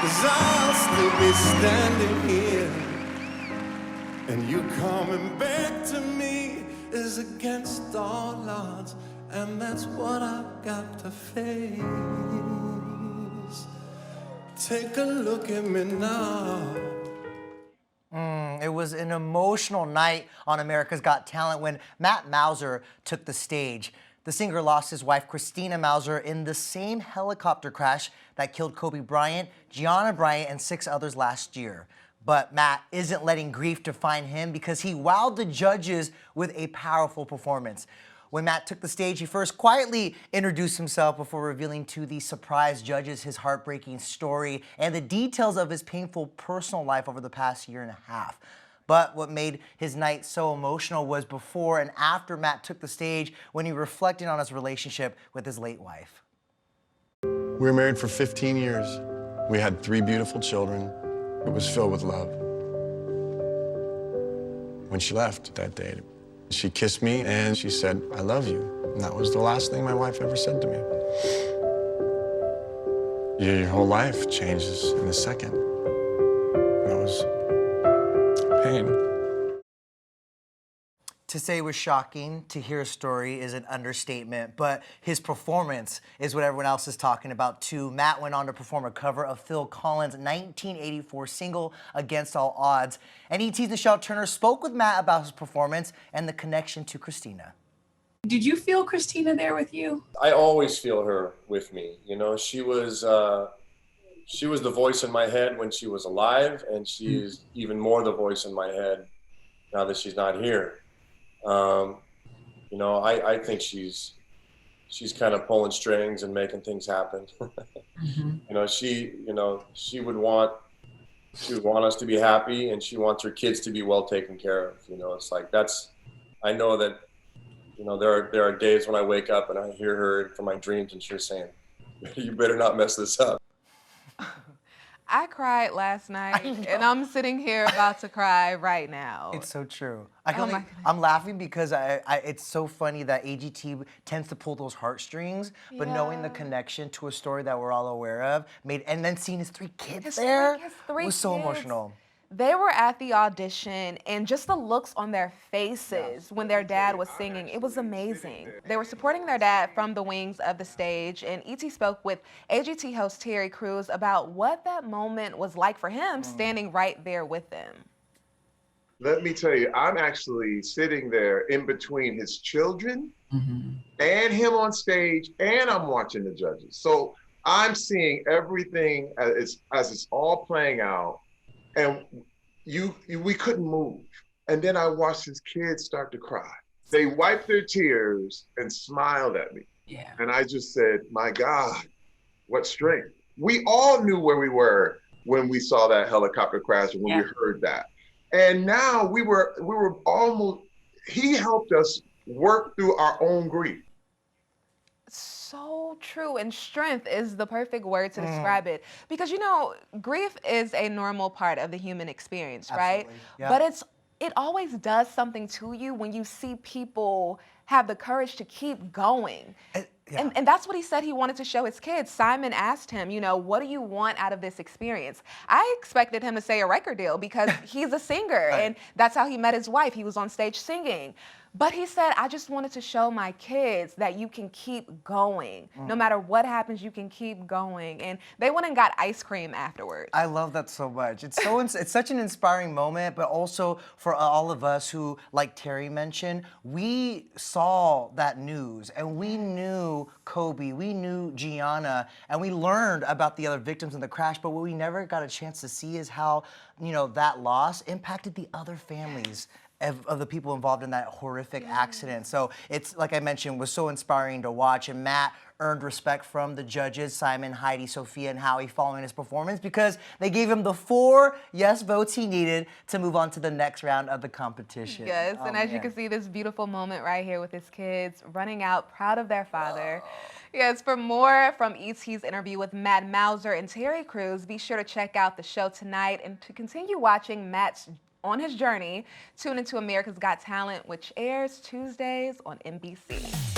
'cause I'll still be standing here. And you coming back to me is against all odds, and that's what I've got to face. Take a look at me now. It was an emotional night on America's Got Talent when Matt Mauser took the stage. The singer lost his wife, Christina Mauser, in the same helicopter crash that killed Kobe Bryant, Gianna Bryant, and 6 others last year. But Matt isn't letting grief define him because he wowed the judges with a powerful performance. When Matt took the stage, he first quietly introduced himself before revealing to the surprised judges his heartbreaking story and the details of his painful personal life over the past year and a half. But what made his night so emotional was before and after Matt took the stage when he reflected on his relationship with his late wife. We were married for 15 years. We had 3 beautiful children. It was filled with love. When she left that day, she kissed me and she said, "I love you." And that was the last thing my wife ever said to me. Your whole life changes in a second. That was pain. To say it was shocking to hear a story is an understatement, but his performance is what everyone else is talking about too. Matt went on to perform a cover of Phil Collins' 1984 single, Against All Odds. And ET's Nichelle Turner spoke with Matt about his performance and the connection to Christina. Did you feel Christina there with you? I always feel her with me. You know, she was the voice in my head when she was alive, and she's even more the voice in my head now that she's not here. You know, I think she's kind of pulling strings and making things happen. You know, she would want us to be happy, and she wants her kids to be well taken care of. You know, it's like I know that, you know, there are days when I wake up and I hear her from my dreams and she's saying, "You better not mess this up." I cried last night, and I'm sitting here about to cry right now. It's so true. I'm laughing because it's so funny that AGT tends to pull those heartstrings, but knowing the connection to a story that we're all aware of and then seeing his 3 kids there was so emotional. They were at the audition, and just the looks on their faces when their dad was singing, it was amazing. They were supporting their dad from the wings of the stage, and ET spoke with AGT host Terry Crews about what that moment was like for him standing right there with them. Let me tell you, I'm actually sitting there in between his children and him on stage, and I'm watching the judges. So I'm seeing everything as it's all playing out. And we couldn't move. And then I watched his kids start to cry. They wiped their tears and smiled at me. Yeah. And I just said, my God, what strength. We all knew where we were when we saw that helicopter crash and when we heard that. And now we were almost, he helped us work through our own grief. So true, and strength is the perfect word to describe it, because you know, grief is a normal part of the human experience, right? Yeah. But it always does something to you when you see people have the courage to keep going. And that's what he said he wanted to show his kids. Simon asked him, you know, what do you want out of this experience? I expected him to say a record deal because he's a singer and that's how he met his wife. He was on stage singing. But he said, I just wanted to show my kids that you can keep going. No matter what happens, you can keep going. And they went and got ice cream afterwards. I love that so much. It's such an inspiring moment, but also for all of us who, like Terry mentioned, we saw that news and we knew Kobe, we knew Gianna, and we learned about the other victims in the crash, but what we never got a chance to see is how, you know, that loss impacted the other families of the people involved in that horrific accident. So it's, like I mentioned, was so inspiring to watch, and Matt earned respect from the judges, Simon, Heidi, Sophia, and Howie, following his performance because they gave him the 4 yes votes he needed to move on to the next round of the competition. Yes, and as you can see, this beautiful moment right here with his kids running out, proud of their father. Yes, for more from ET's interview with Matt Mauser and Terry Crews, be sure to check out the show tonight, and to continue watching Matt's on his journey, tune into America's Got Talent, which airs Tuesdays on NBC.